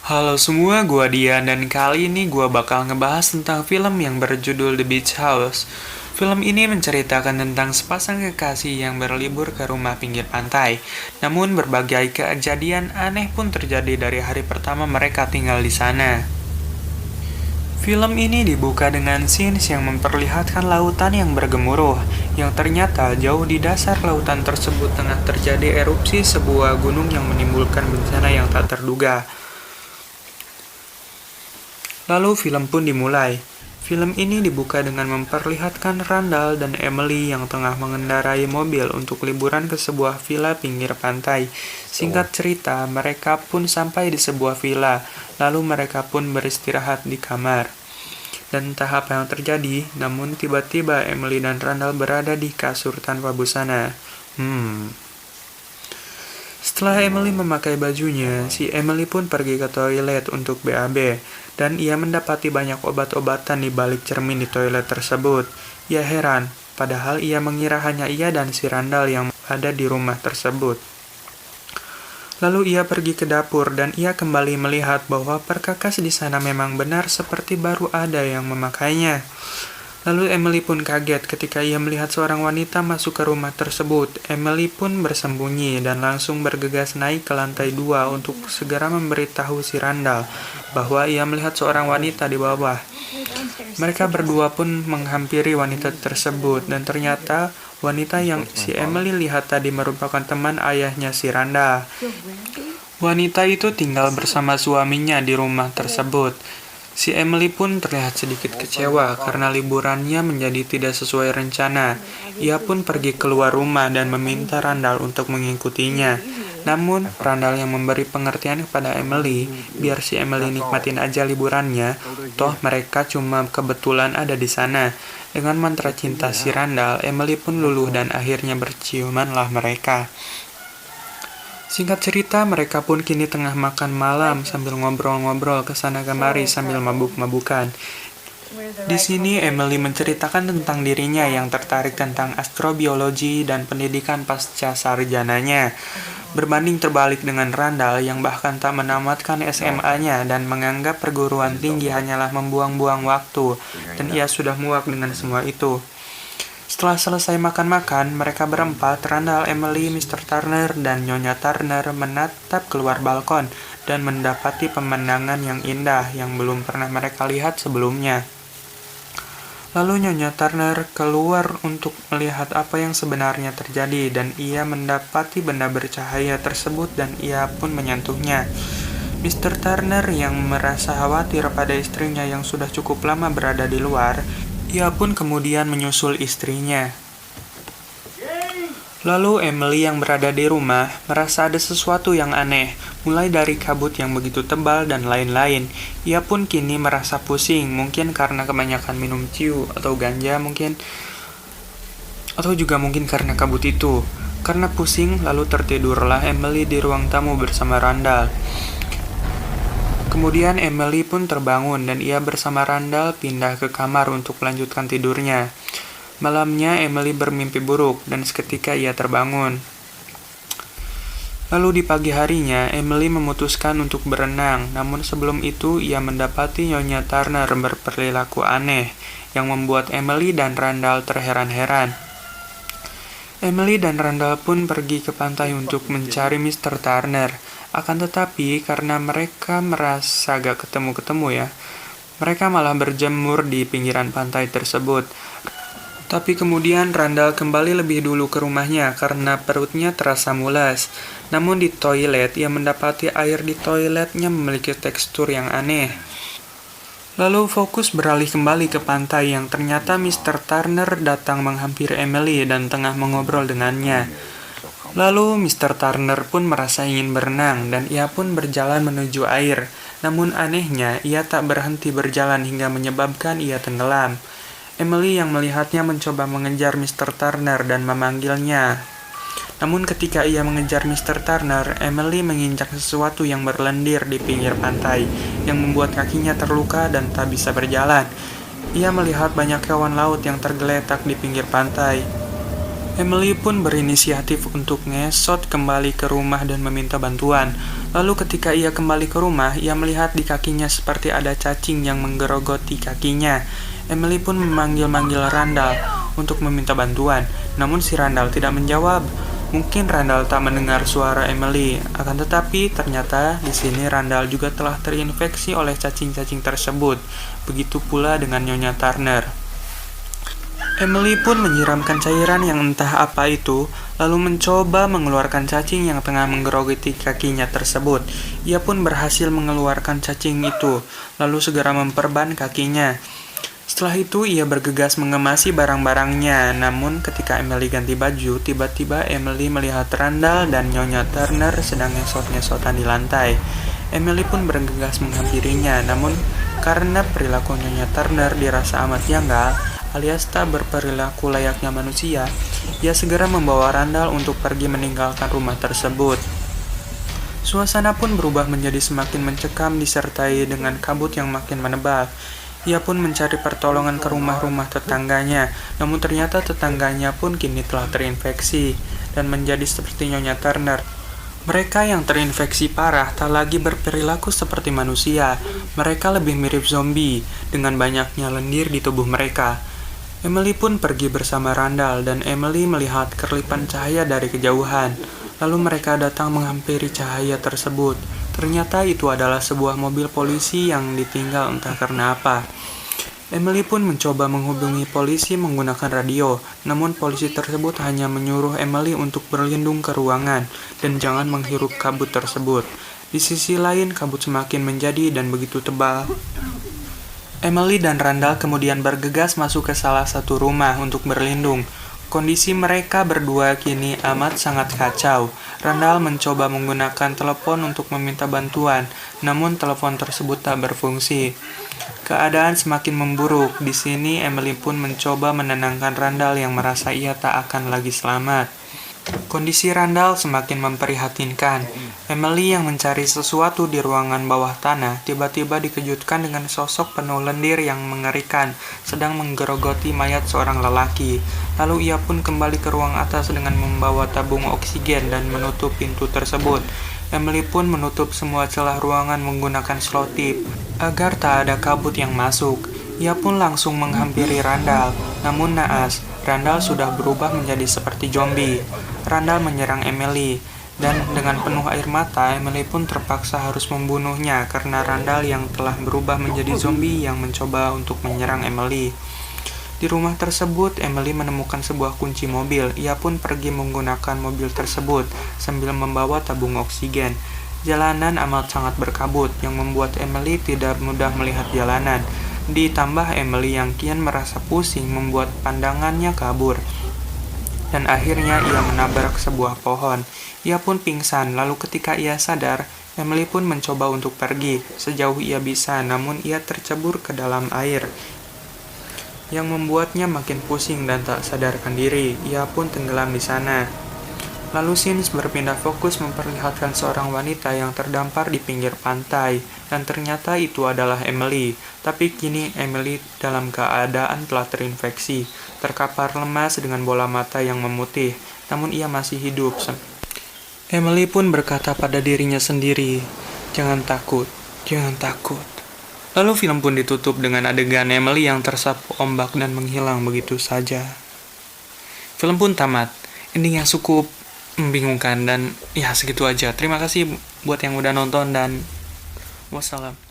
Halo semua, gua Dian dan kali ini gua bakal ngebahas tentang film yang berjudul The Beach House. Film ini menceritakan tentang sepasang kekasih yang berlibur ke rumah pinggir pantai. Namun berbagai kejadian aneh pun terjadi dari hari pertama mereka tinggal di sana. Film ini dibuka dengan scenes yang memperlihatkan lautan yang bergemuruh, yang ternyata jauh di dasar lautan tersebut tengah terjadi erupsi sebuah gunung yang menimbulkan bencana yang tak terduga. Lalu film pun dimulai. Film ini dibuka dengan memperlihatkan Randall dan Emily yang tengah mengendarai mobil untuk liburan ke sebuah villa pinggir pantai. Singkat cerita, mereka pun sampai di sebuah villa, lalu mereka pun beristirahat di kamar. Dan entah apa yang terjadi, namun tiba-tiba Emily dan Randall berada di kasur tanpa busana. Setelah Emily memakai bajunya, si Emily pun pergi ke toilet untuk BAB, dan ia mendapati banyak obat-obatan di balik cermin di toilet tersebut. Ia heran, padahal ia mengira hanya ia dan si Randall yang ada di rumah tersebut. Lalu ia pergi ke dapur dan ia kembali melihat bahwa perkakas di sana memang benar seperti baru ada yang memakainya. Lalu Emily pun kaget ketika ia melihat seorang wanita masuk ke rumah tersebut. Emily pun bersembunyi dan langsung bergegas naik ke lantai 2 untuk segera memberitahu si Randall bahwa ia melihat seorang wanita di bawah. Mereka berdua pun menghampiri wanita tersebut dan ternyata wanita yang si Emily lihat tadi merupakan teman ayahnya si Randall. Wanita itu tinggal bersama suaminya di rumah tersebut. Si Emily pun terlihat sedikit kecewa karena liburannya menjadi tidak sesuai rencana. Ia pun pergi keluar rumah dan meminta Randall untuk mengikutinya. Namun, Randall yang memberi pengertian kepada Emily, biar si Emily nikmatin aja liburannya, toh mereka cuma kebetulan ada di sana. Dengan mantra cinta si Randall, Emily pun luluh dan akhirnya berciumanlah mereka. Singkat cerita, mereka pun kini tengah makan malam sambil ngobrol-ngobrol kesana kemari sambil mabuk-mabukan. Di sini Emily menceritakan tentang dirinya yang tertarik tentang astrobiologi dan pendidikan pasca sarjananya. Berbanding terbalik dengan Randall yang bahkan tak menamatkan SMA-nya dan menganggap perguruan tinggi hanyalah membuang-buang waktu, dan ia sudah muak dengan semua itu. Setelah selesai makan-makan, mereka berempat, Randall, Emily, Mr. Turner, dan Nyonya Turner menatap keluar balkon dan mendapati pemandangan yang indah yang belum pernah mereka lihat sebelumnya. Lalu Nyonya Turner keluar untuk melihat apa yang sebenarnya terjadi dan ia mendapati benda bercahaya tersebut dan ia pun menyentuhnya. Mr. Turner yang merasa khawatir pada istrinya yang sudah cukup lama berada di luar, ia pun kemudian menyusul istrinya. Lalu Emily yang berada di rumah merasa ada sesuatu yang aneh, mulai dari kabut yang begitu tebal dan lain-lain. Ia pun kini merasa pusing, mungkin karena kebanyakan minum ciu atau ganja mungkin, atau juga mungkin karena kabut itu. Karena pusing, lalu tertidurlah Emily di ruang tamu bersama Randall. Kemudian Emily pun terbangun dan ia bersama Randall pindah ke kamar untuk melanjutkan tidurnya. Malamnya Emily bermimpi buruk dan seketika ia terbangun. Lalu di pagi harinya Emily memutuskan untuk berenang, namun sebelum itu ia mendapati Nyonya Turner berperilaku aneh yang membuat Emily dan Randall terheran-heran. Emily dan Randall pun pergi ke pantai untuk mencari Mr. Turner. Akan tetapi, karena mereka merasa gak ketemu-ketemu ya, mereka malah berjemur di pinggiran pantai tersebut. Tapi kemudian Randall kembali lebih dulu ke rumahnya karena perutnya terasa mulas. Namun di toilet, ia mendapati air di toiletnya memiliki tekstur yang aneh. Lalu fokus beralih kembali ke pantai yang ternyata Mr. Turner datang menghampiri Emily dan tengah mengobrol dengannya. Lalu Mr. Turner pun merasa ingin berenang dan ia pun berjalan menuju air. Namun anehnya, ia tak berhenti berjalan hingga menyebabkan ia tenggelam. Emily yang melihatnya mencoba mengejar Mr. Turner dan memanggilnya. Namun ketika ia mengejar Mr. Turner, Emily menginjak sesuatu yang berlendir di pinggir pantai, yang membuat kakinya terluka dan tak bisa berjalan. Ia melihat banyak hewan laut yang tergeletak di pinggir pantai. Emily pun berinisiatif untuk ngesot kembali ke rumah dan meminta bantuan. Lalu ketika ia kembali ke rumah, ia melihat di kakinya seperti ada cacing yang menggerogoti kakinya. Emily pun memanggil-manggil Randall untuk meminta bantuan, namun si Randall tidak menjawab. Mungkin Randall tak mendengar suara Emily, akan tetapi ternyata di sini Randall juga telah terinfeksi oleh cacing-cacing tersebut. Begitu pula dengan Nyonya Turner. Emily pun menyiramkan cairan yang entah apa itu, lalu mencoba mengeluarkan cacing yang tengah menggerogoti kakinya tersebut. Ia pun berhasil mengeluarkan cacing itu, lalu segera memperban kakinya. Setelah itu, ia bergegas mengemasi barang-barangnya. Namun, ketika Emily ganti baju, tiba-tiba Emily melihat Randall dan Nyonya Turner sedang ngesot-ngesotan di lantai. Emily pun bergegas menghampirinya, namun karena perilaku Nyonya Turner dirasa amat janggal, alias tak berperilaku layaknya manusia, ia segera membawa Randall untuk pergi meninggalkan rumah tersebut. Suasana pun berubah menjadi semakin mencekam disertai dengan kabut yang makin menebal. Ia pun mencari pertolongan ke rumah-rumah tetangganya, namun ternyata tetangganya pun kini telah terinfeksi dan menjadi seperti Nyonya Turner. Mereka yang terinfeksi parah tak lagi berperilaku seperti manusia. Mereka lebih mirip zombie dengan banyaknya lendir di tubuh mereka. Emily pun pergi bersama Randall dan Emily melihat kerlipan cahaya dari kejauhan. Lalu mereka datang menghampiri cahaya tersebut. Ternyata itu adalah sebuah mobil polisi yang ditinggal entah karena apa. Emily pun mencoba menghubungi polisi menggunakan radio, namun polisi tersebut hanya menyuruh Emily untuk berlindung ke ruangan dan jangan menghirup kabut tersebut. Di sisi lain, kabut semakin menjadi dan begitu tebal. Emily dan Randall kemudian bergegas masuk ke salah satu rumah untuk berlindung. Kondisi mereka berdua kini amat sangat kacau. Randall mencoba menggunakan telepon untuk meminta bantuan, namun telepon tersebut tak berfungsi. Keadaan semakin memburuk. Di sini Emily pun mencoba menenangkan Randall yang merasa ia tak akan lagi selamat. Kondisi Randall semakin memprihatinkan. Emily yang mencari sesuatu di ruangan bawah tanah tiba-tiba dikejutkan dengan sosok penuh lendir yang mengerikan sedang menggerogoti mayat seorang lelaki. Lalu ia pun kembali ke ruang atas dengan membawa tabung oksigen dan menutup pintu tersebut. Emily pun menutup semua celah ruangan menggunakan selotip agar tak ada kabut yang masuk. Ia pun langsung menghampiri Randall, namun naas, Randall sudah berubah menjadi seperti zombie. Randall menyerang Emily, dan dengan penuh air mata, Emily pun terpaksa harus membunuhnya karena Randall yang telah berubah menjadi zombie yang mencoba untuk menyerang Emily. Di rumah tersebut, Emily menemukan sebuah kunci mobil. Ia pun pergi menggunakan mobil tersebut sambil membawa tabung oksigen. Jalanan amat sangat berkabut yang membuat Emily tidak mudah melihat jalanan. Ditambah Emily yang kian merasa pusing membuat pandangannya kabur. Dan akhirnya ia menabrak sebuah pohon. Ia pun pingsan, lalu ketika ia sadar, Emily pun mencoba untuk pergi sejauh ia bisa, namun ia tercebur ke dalam air yang membuatnya makin pusing dan tak sadarkan diri. Ia pun tenggelam di sana. Lalu scenes berpindah fokus memperlihatkan seorang wanita yang terdampar di pinggir pantai, dan ternyata itu adalah Emily. Tapi kini Emily dalam keadaan telah terinfeksi, terkapar lemas dengan bola mata yang memutih, namun ia masih hidup. Emily pun berkata pada dirinya sendiri, "Jangan takut, jangan takut." Lalu film pun ditutup dengan adegan Emily yang tersapu ombak dan menghilang begitu saja. Film pun tamat. Ending yang cukup membingungkan dan ya segitu aja. Terima kasih buat yang udah nonton dan wassalam.